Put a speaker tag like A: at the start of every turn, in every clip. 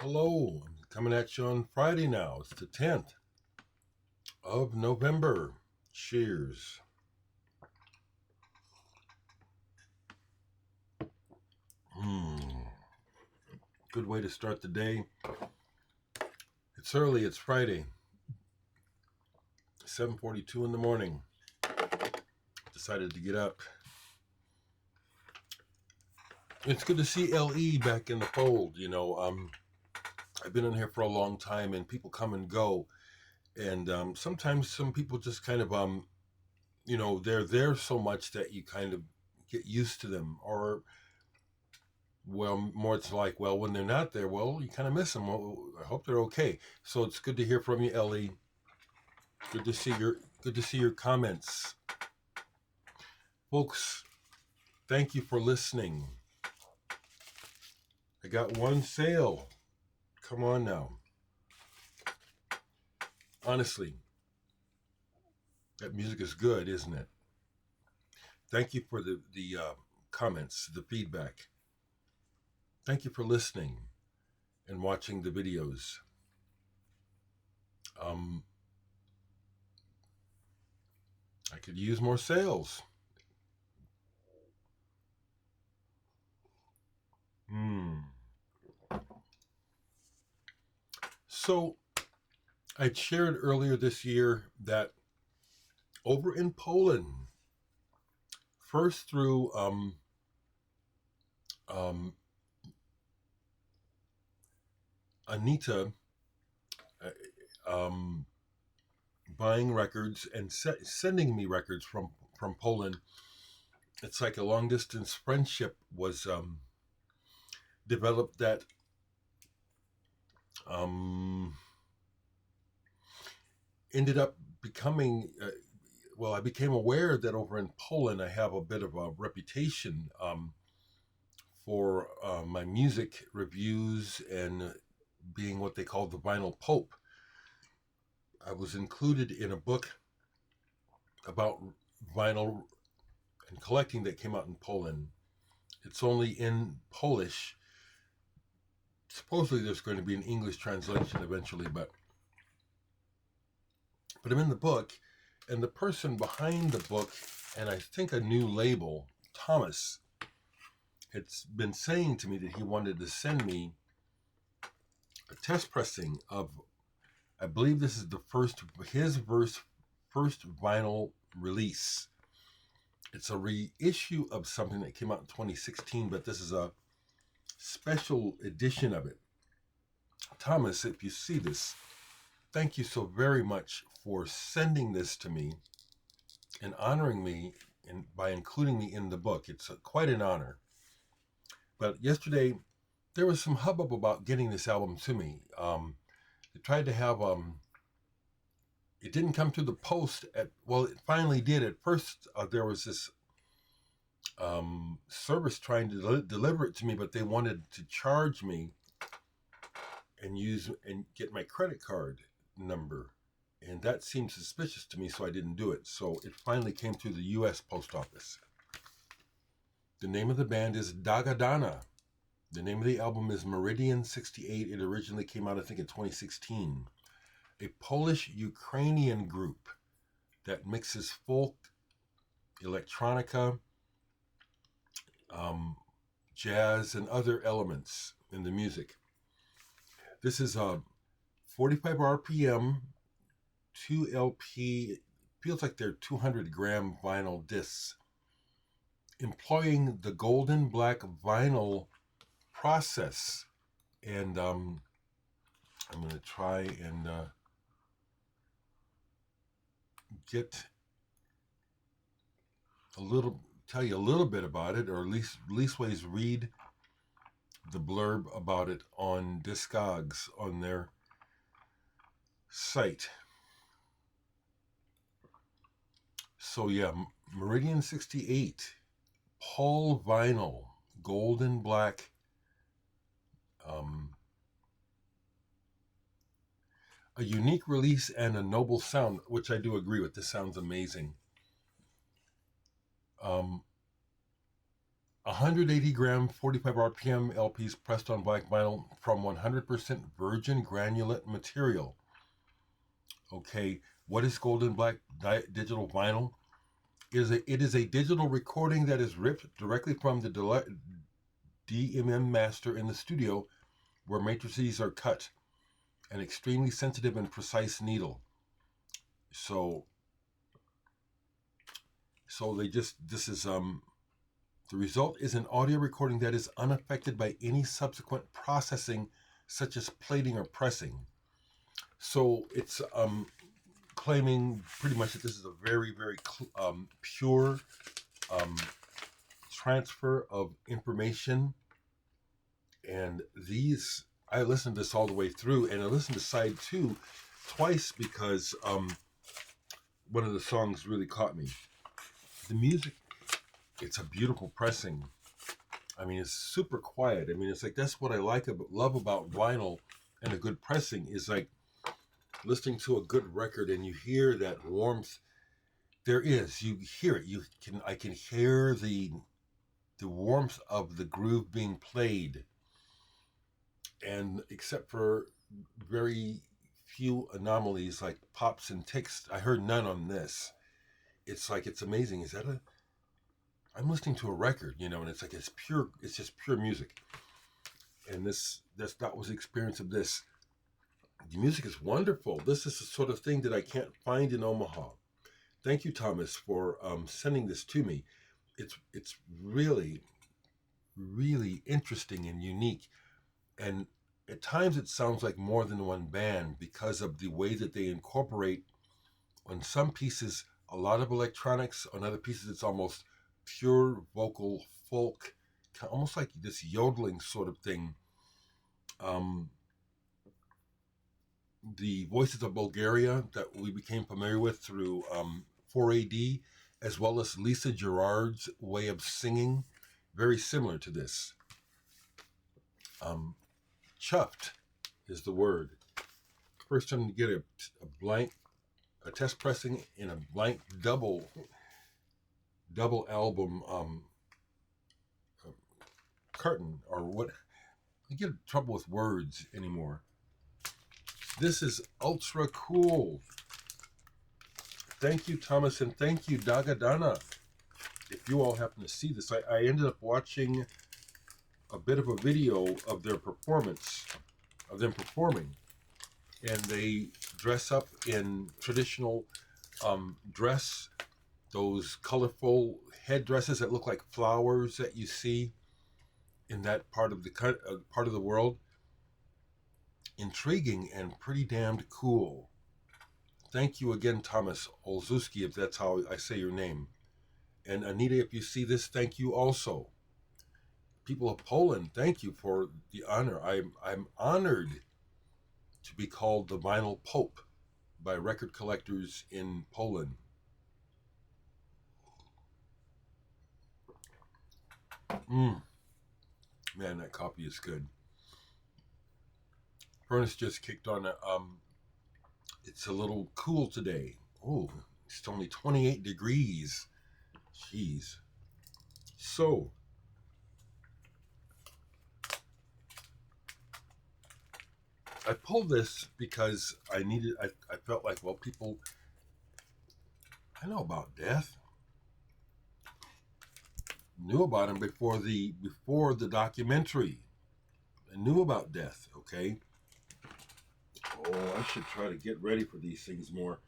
A: Hello, I'm coming at you on Friday now. It's the 10th of November. Cheers. Good way to start the day. It's early, it's Friday. 7:42 in the morning. Decided to get up. It's good to see LE back in the fold. I've been in here for a long time and people come and go. And sometimes some people just kind of, they're there so much that you kind of get used to them. Or, well, more it's like, well, when they're not there, well, you kind of miss them. Well, I hope they're okay. So it's good to hear from you, Ellie. Good to see your comments. Folks, thank you for listening. I got one sale. Come on now. Honestly, that music is good, isn't it? Thank you for the comments, the feedback. Thank you for listening and watching the videos. I could use more sales. So I shared earlier this year that over in Poland, first through Anita buying records and sending me records from Poland. It's like a long distance friendship was developed that ended up becoming I became aware that over in Poland I have a bit of a reputation for my music reviews and being what they call the vinyl pope. I was included in a book about vinyl and collecting that came out in Poland. It's only in Polish. Supposedly there's going to be an English translation eventually, but I'm in the book, and the person behind the book, and I think a new label, Thomas, had been saying to me that he wanted to send me a test pressing of, I believe this is his first vinyl release. It's a reissue of something that came out in 2016, but this is a special edition of it. Thomas, if you see this, thank you so very much for sending this to me and honoring me by including me in the book. It's quite an honor. But yesterday, there was some hubbub about getting this album to me. They tried to have, it didn't come to the post it finally did. At first, there was this service trying to deliver it to me, but they wanted to charge me and get my credit card number. And that seemed suspicious to me, so I didn't do it. So it finally came through the U.S. Post Office. The name of the band is Dagadana. The name of the album is Meridian 68. It originally came out, I think, in 2016. A Polish-Ukrainian group that mixes folk, electronica, jazz, and other elements in the music. This is a 45 RPM, 2 LP, feels like they're 200-gram vinyl discs, employing the golden black vinyl process. And I'm going to try and tell you a little bit about it, or at least ways read the blurb about it on Discogs on their site. So yeah, Meridian 68, Paul vinyl, golden black, a unique release and a noble sound, which I do agree with. This sounds amazing. 180 gram, 45 RPM LPs pressed on black vinyl from 100% virgin granulate material. Okay, what is golden black digital vinyl? It is a digital recording that is ripped directly from the DMM master in the studio, where matrices are cut, an extremely sensitive and precise needle. So this is the result is an audio recording that is unaffected by any subsequent processing, such as plating or pressing. So it's claiming pretty much that this is a very, very pure transfer of information. And I listened to this all the way through, and I listened to side 2 twice because one of the songs really caught me. The music, it's a beautiful pressing. I mean, it's super quiet. I mean, it's like, that's what I love about vinyl and a good pressing, is like listening to a good record and you hear that warmth. You hear it. I can hear the warmth of the groove being played. And except for very few anomalies like pops and ticks, I heard none on this. It's like, it's amazing. I'm listening to a record, and it's like, it's just pure music. And that was the experience of this. The music is wonderful. This is the sort of thing that I can't find in Omaha. Thank you, Thomas, for sending this to me. It's really, really interesting and unique. And at times it sounds like more than one band because of the way that they incorporate, on some pieces, a lot of electronics. On other pieces, it's almost pure vocal folk, almost like this yodeling sort of thing. The Voices of Bulgaria that we became familiar with through 4AD, as well as Lisa Gerard's way of singing, very similar to this. Chuffed is the word. First time to get a test pressing in a blank double album carton, or what? I get in trouble with words anymore. This is ultra cool. Thank you, Thomas, and thank you, Dagadana. If you all happen to see this, I ended up watching a bit of a video of their performance, of them performing, and they dress up in traditional dress, those colorful headdresses that look like flowers that you see in that part of the world. Intriguing and pretty damned cool. Thank you again, Thomas Olszewski, if that's how I say your name. And Anita, if you see this, thank you also. People of Poland, thank you for the honor. I'm honored to be called the Vinyl Pope by record collectors in Poland. Man, that coffee is good. Furnace just kicked on. It's a little cool today. Oh, it's only 28 degrees. Jeez. So, I pulled this because I felt like, well, people, I know about death. Knew about him before the documentary. I knew about death, okay? Oh, I should try to get ready for these things more.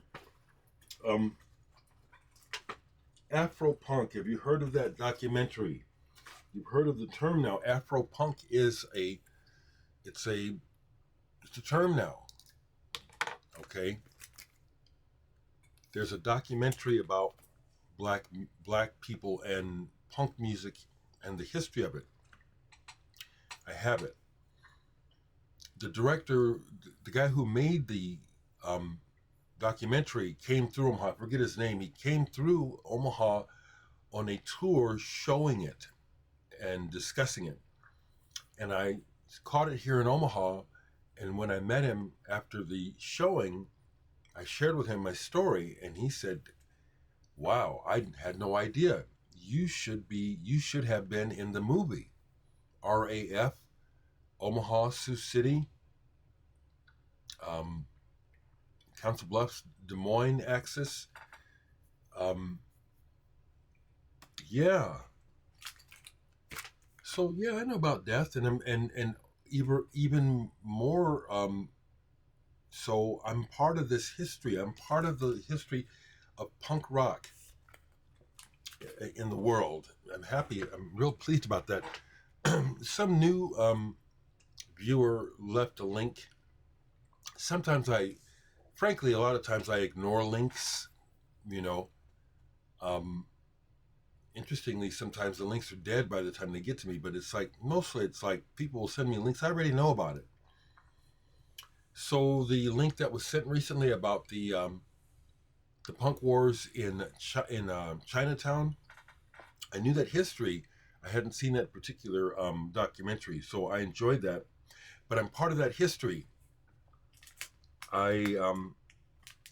A: Afro Punk, have you heard of that documentary? You've heard of the term now. Afro Punk is it's a term now. Okay? There's a documentary about black people and punk music and the history of it. I have it. The director, the guy who made the documentary, came through Omaha. I forget his name. He came through Omaha on a tour showing it and discussing it. And I caught it here in Omaha. And when I met him after the showing, I shared with him my story. And he said, wow, I had no idea. you should have been in the movie RAF, Omaha, Sioux City, um, Council Bluffs, Des Moines axis. Um, yeah. So yeah, I know about death, and even more. So I'm part of this history. I'm part of the history of punk rock in the world. I'm happy. I'm real pleased about that. Some new viewer left a link. Sometimes frankly, a lot of times I ignore links. You know, um, interestingly, sometimes the links are dead by the time they get to me. But mostly it's like people will send me links. I already know about it. So the link that was sent recently about the punk wars in Chinatown, I knew that history. I hadn't seen that particular documentary, so I enjoyed that. But I'm part of that history. I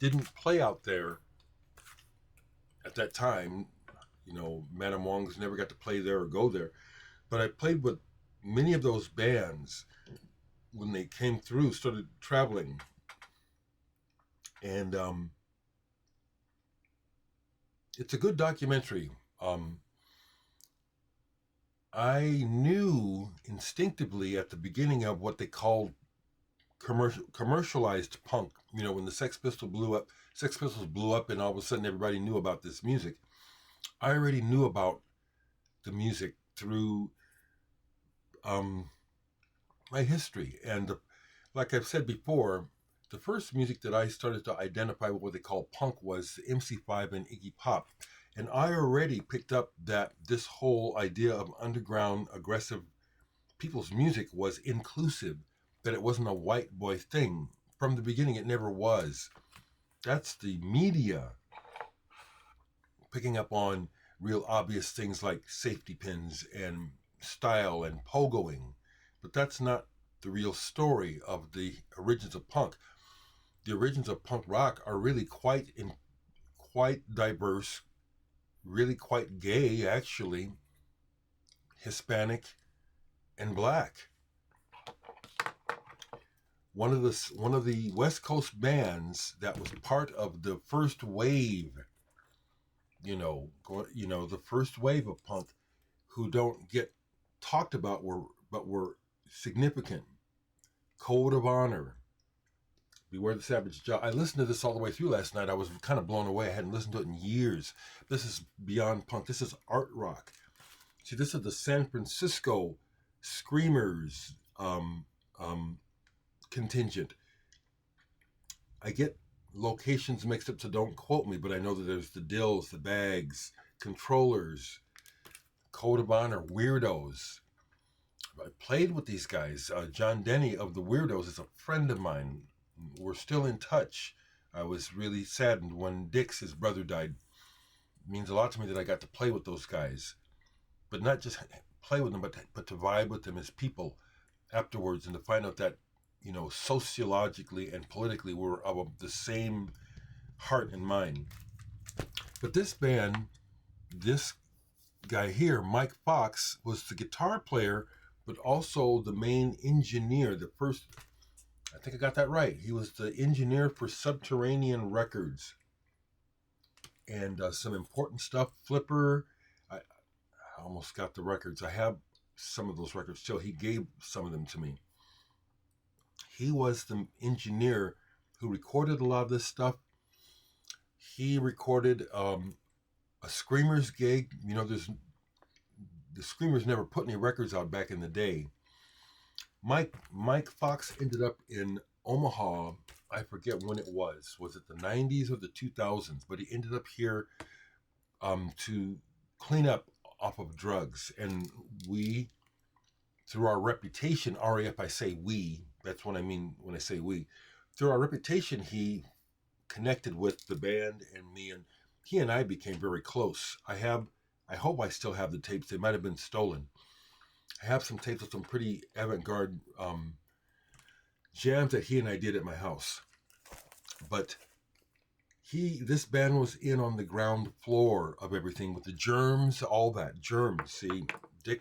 A: didn't play out there at that time. You know, Madame Wong's never got to play there or go there. But I played with many of those bands when they came through, started traveling. And it's a good documentary. I knew instinctively at the beginning of what they called commercialized punk. You know, when the Sex Pistols blew up, and all of a sudden everybody knew about this music. I already knew about the music through my history, and like I've said before, the first music that I started to identify with what they call punk was MC5 and Iggy Pop. And I already picked up that this whole idea of underground, aggressive people's music was inclusive, that it wasn't a white boy thing. From the beginning, it never was. That's the media picking up on real obvious things like safety pins and style and pogoing. But that's not the real story of the origins of punk. The origins of punk rock are really quite diverse, really quite gay, actually, Hispanic and black. One of the West Coast bands that was part of the first wave, the first wave of punk, who don't get talked about were significant. Code of Honor, Beware the Savage Jaw. I listened to this all the way through last night. I was kind of blown away. I hadn't listened to it in years. This is beyond punk. This is art rock. See, this is the San Francisco Screamers contingent. I get locations mixed up, so don't quote me, but I know that there's the Dills, the Bags, Controllers, Code of Honor, Weirdos. I played with these guys. John Denny of the Weirdos is a friend of mine. We're still in touch. I was really saddened when Dix, his brother, died. It means a lot to me that I got to play with those guys, but not just play with them, but to vibe with them as people afterwards, and to find out that sociologically and politically we're of the same heart and mind. But this band, this guy here, Mike Fox, was the guitar player, but also the main engineer. I think I got that right. He was the engineer for Subterranean Records and some important stuff. Flipper, I almost got the records. I have some of those records still. He gave some of them to me. He was the engineer who recorded a lot of this stuff. He recorded a Screamers gig. The Screamers never put any records out back in the day. Mike Fox ended up in Omaha. I forget when it was. Was it the 90s or the 2000s? But he ended up here to clean up off of drugs. And we, through our reputation, RAF, I say we, that's what I mean when I say we. Through our reputation, he connected with the band and me, and he and I became very close. I hope I still have the tapes. They might have been stolen. I have some tapes of some pretty avant-garde jams that he and I did at my house. But This band was in on the ground floor of everything with the germs, all that germs. See, Dick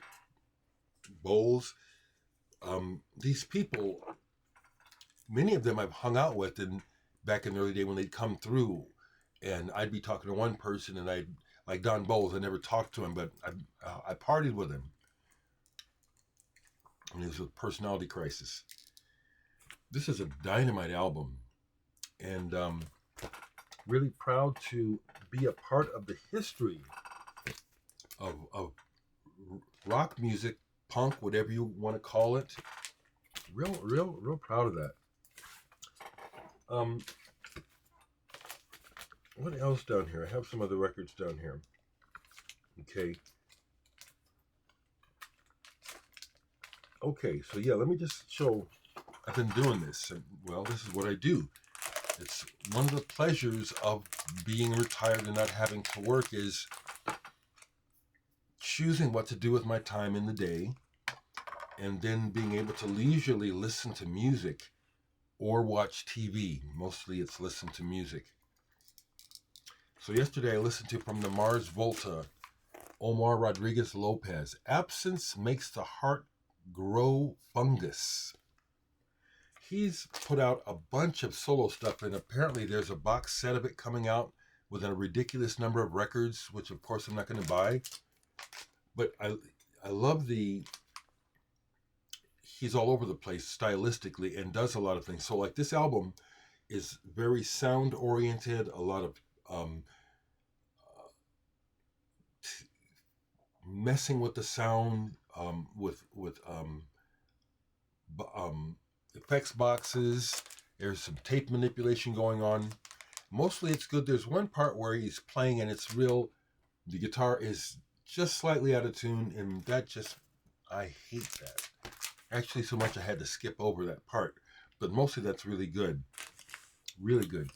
A: Bowles, these people, many of them I've hung out with, and back in the early day when they'd come through, and I'd be talking to one person, and I'd like Don Bowles. I never talked to him, but I partied with him, and he was with personality crisis. This is a dynamite album, and really proud to be a part of the history of rock music, punk, whatever you want to call it. Real proud of that. What else down here? I have some other records down here. Okay. Okay, so yeah, let me just show. I've been doing this, and well, this is what I do. It's one of the pleasures of being retired and not having to work is choosing what to do with my time in the day, and then being able to leisurely listen to music or watch TV. Mostly it's listen to music. So yesterday I listened to from the Mars Volta, Omar Rodriguez Lopez, Absence Makes the Heart Grow Fungus. He's put out a bunch of solo stuff, and apparently there's a box set of it coming out with a ridiculous number of records, which of course I'm not going to buy. But I love he's all over the place stylistically and does a lot of things. So like this album is very sound oriented, a lot of messing with the sound, with effects boxes. There's some tape manipulation going on. Mostly it's good. There's one part where he's playing and it's real. The guitar is just slightly out of tune, and that just, I hate that. Actually, so much I had to skip over that part. But mostly that's really good. Really good.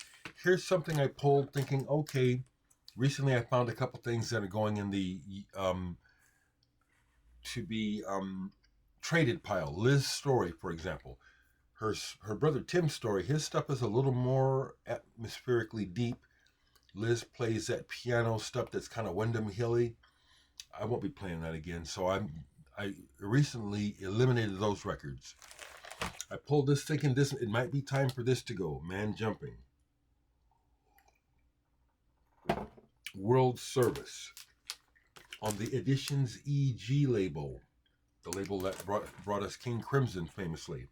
A: Here's something I pulled thinking, okay, recently I found a couple things that are going in the to be traded pile. Liz's story, for example. Her brother Tim's story, his stuff is a little more atmospherically deep. Liz plays that piano stuff that's kind of Wyndham Hilly. I won't be playing that again, so I recently eliminated those records. I pulled this thinking it might be time for this to go. Man Jumping. World Service on the Editions EG label, the label that brought us King Crimson famously.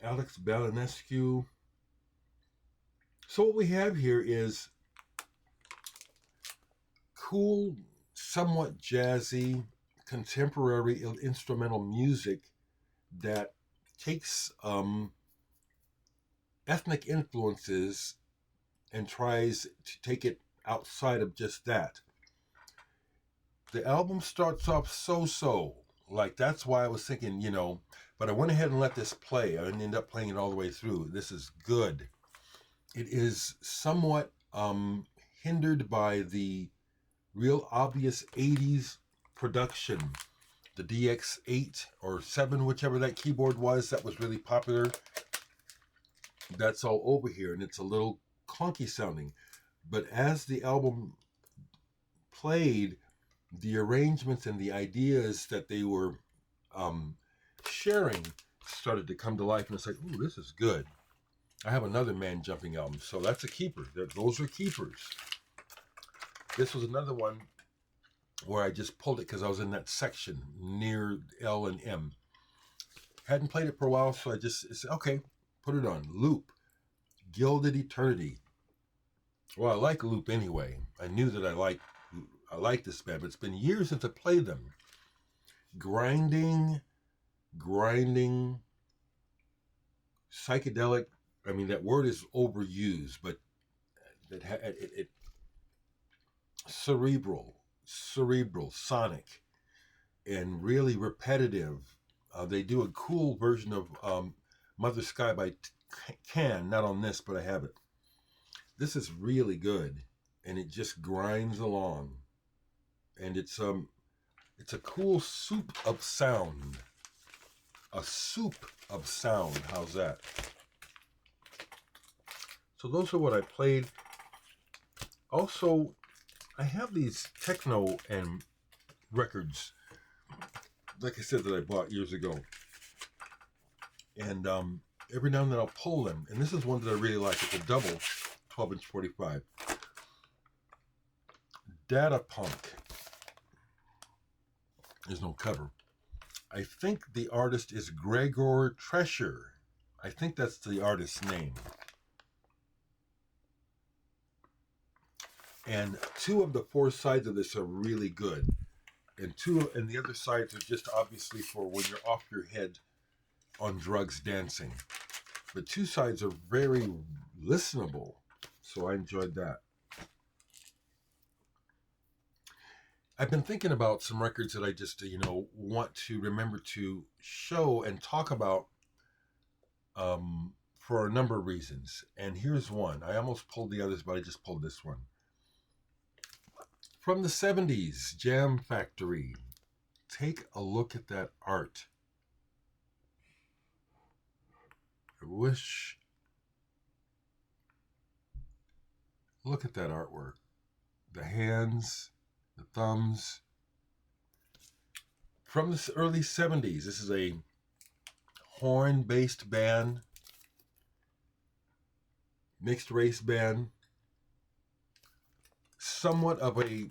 A: Alex Balinescu. So what we have here is cool, somewhat jazzy, contemporary instrumental music that takes ethnic influences and tries to take it outside of just that. The album starts off so-so. Like, that's why I was thinking, but I went ahead and let this play. I didn't end up playing it all the way through. This is good. It is somewhat hindered by the real obvious 80s production. The DX8 or 7, whichever that keyboard was, that was really popular. That's all over here, and it's a little clunky sounding. But as the album played, the arrangements and the ideas that they were sharing started to come to life, and it's like, ooh, this is good. I have another Man Jumping album, so that's a keeper. Those are keepers. This was another one where I just pulled it because I was in that section near L and M. Hadn't played it for a while, so I just said, okay, put it on. Loop, Gilded Eternity. Well, I like Loop anyway. I knew that I like this band, but it's been years since I played them. Grinding, psychedelic. I mean, that word is overused, but it cerebral, sonic, and really repetitive. They do a cool version of Mother Sky by Can, not on this, but I have it. This is really good, and it just grinds along, and it's a cool soup of sound. a soup of sound. How's that? So those are what I played. Also, I have these techno and records, like I said, that I bought years ago. And every now and then I'll pull them. And this is one that I really like. It's a double 12-inch 45. Data Punk. There's no cover. I think the artist is Gregory Treshor. I think that's the artist's name. And 2 of the 4 sides of this are really good. And the other sides are just obviously for when you're off your head on drugs dancing. The 2 sides are very listenable. So I enjoyed that. I've been thinking about some records that I just, want to remember to show and talk about for a number of reasons. And here's one. I almost pulled the others, but I just pulled this one. From the 70s, Jam Factory. Take a look at that art. Look at that artwork. The hands, the thumbs. From the early 70s, this is a horn-based band, mixed race band, somewhat of a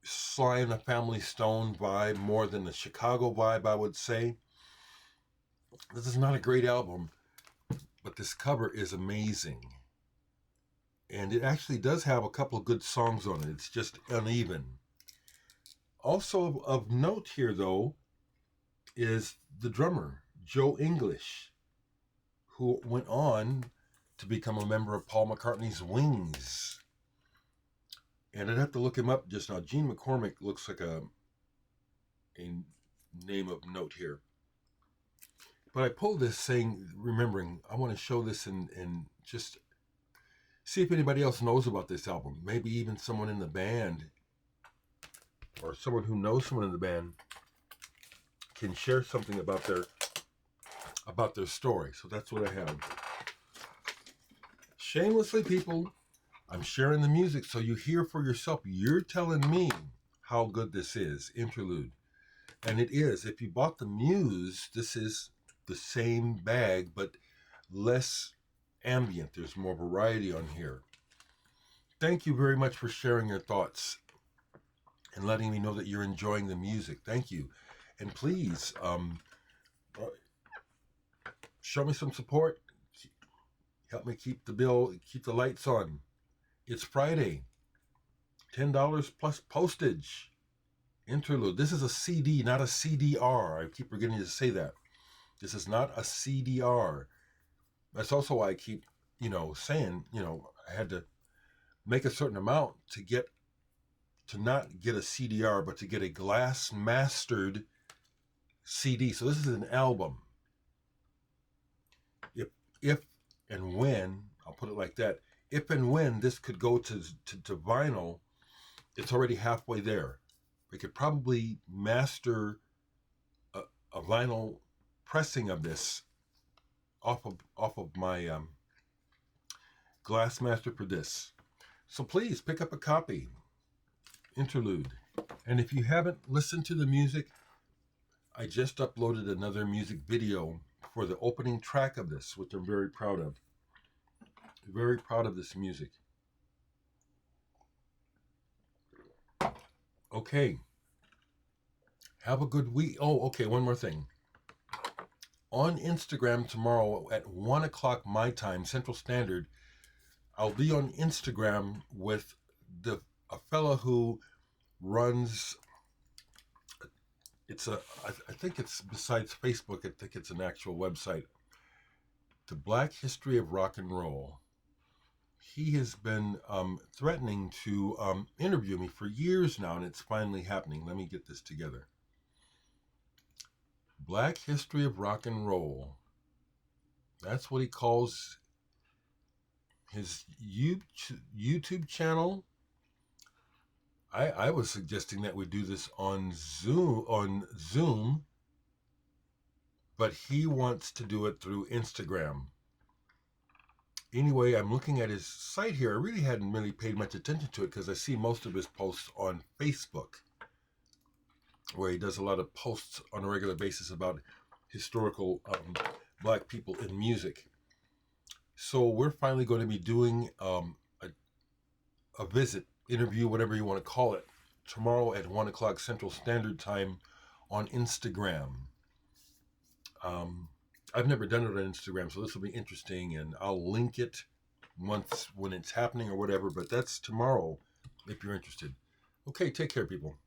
A: Sly and the Family Stone vibe, more than the Chicago vibe, I would say. This is not a great album, but this cover is amazing. And it actually does have a couple of good songs on it. It's just uneven. Also of note here, though, is the drummer, Joe English, who went on to become a member of Paul McCartney's Wings. And I'd have to look him up just now. Gene McCormick looks like a name of note here. But I pulled this remembering, I want to show this and just see if anybody else knows about this album. Maybe even someone in the band or someone who knows someone in the band can share something about their story. So that's what I have. Shamelessly, people, I'm sharing the music so you hear for yourself. You're telling me how good this is. Interlude. And it is. If you bought the Muse, this is the same bag, but less ambient. There's more variety on here. Thank you very much for sharing your thoughts and letting me know that you're enjoying the music. Thank you. And please, show me some support. Help me keep the lights on. It's Friday. $10 plus postage. Interlude. This is a CD, not a CDR. I keep forgetting to say that. This is not a CDR. That's also why I keep, saying, I had to make a certain amount to not get a CDR, but to get a glass mastered CD. So this is an album. If and when, I'll put it like that, if and when this could go to vinyl, it's already halfway there. We could probably master a vinyl pressing of this off of my Glassmaster for this. So please pick up a copy. Interlude. And if you haven't listened to the music, I just uploaded another music video for the opening track of this, which I'm very proud of. Very proud of this music. Okay. Have a good week. Oh, okay, one more thing. On Instagram tomorrow at 1 o'clock my time, Central Standard, I'll be on Instagram with a fellow who runs, I think it's besides Facebook, I think it's an actual website, The Black History of Rock and Roll. He has been threatening to interview me for years now, and it's finally happening. Let me get this together. Black History of Rock and Roll. That's what he calls his YouTube channel. I was suggesting that we do this on Zoom, but he wants to do it through Instagram. Anyway, I'm looking at his site here. I really hadn't really paid much attention to it because I see most of his posts on Facebook, where he does a lot of posts on a regular basis about historical black people in music. So we're finally going to be doing a visit, interview, whatever you want to call it, tomorrow at 1 o'clock Central Standard Time on Instagram. I've never done it on Instagram, so this will be interesting, and I'll link it once when it's happening or whatever, but that's tomorrow if you're interested. Okay, take care, people.